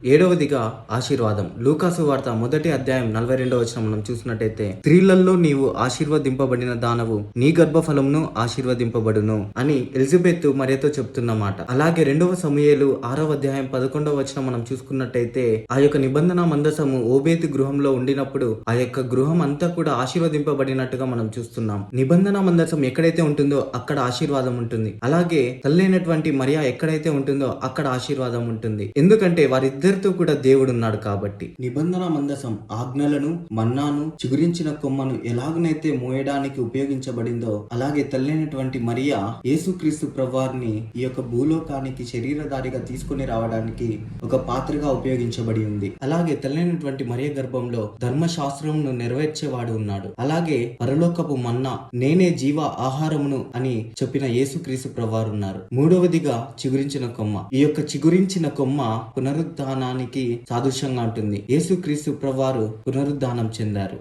ఏడవదిగా ఆశీర్వాదం. లూకాసు వార్త మొదటి అధ్యాయం 42వ వచనం మనం చూసినట్టయితే, స్త్రీలలో నీవు ఆశీర్వదింపబడిన దానవు, నీ గర్భఫలమును ఆశీర్వదింపబడును అని ఎలిజబెత్ మరియతో చెప్తున్నమాట. అలాగే 2వ సమూయేలు 6వ అధ్యాయం 11వ వచనం మనం చూసుకున్నట్టయితే, ఆ యొక్క నిబంధన మందసము ఓబేతు గృహంలో ఉండినప్పుడు ఆ యొక్క గృహం అంతా కూడా ఆశీర్వదింపబడినట్టుగా మనం చూస్తున్నాం. నిబంధన మందసం ఎక్కడైతే ఉంటుందో అక్కడ ఆశీర్వాదం ఉంటుంది. అలాగే తల్లైనటువంటి మరియా ఎక్కడైతే ఉంటుందో అక్కడ ఆశీర్వాదం ఉంటుంది. ఎందుకంటే వారిద్దరితో కూడా దేవుడు ఉన్నాడు కాబట్టి. నిబంధన మందసం ఆజ్ఞలను, మన్నాను, చిగురించిన కొమ్మను ఎలాగనైతే మోయడానికి ఉపయోగించబడిందో, అలాగే తల్లైనటువంటి మరియా యేసుక్రీస్తు ప్రభువారిని ఈ యొక్క భూలోకానికి శరీరధారిగా తీసుకుని రావడానికి ఒక పాత్రగా ఉపయోగించబడి ఉంది. అలాగే తల్లైనటువంటి మరియ గర్భంలో ధర్మశాస్త్రమును నెరవేర్చేవాడు ఉన్నాడు. అలాగే పరలోకపు మన్నా, నేనే జీవ ఆహారమును అని చెప్పిన యేసుక్రీస్తు ప్రభువారు ఉన్నారు. మూడవదిగా చిగురించిన కొమ్మ. ఈ యొక్క చిగురించిన కొమ్మ పునరుద్ధానానికి సాదృశ్యంగా ఉంటుంది. యేసుక్రీస్తు ప్రభువారు పునరుద్ధానం చెందారు.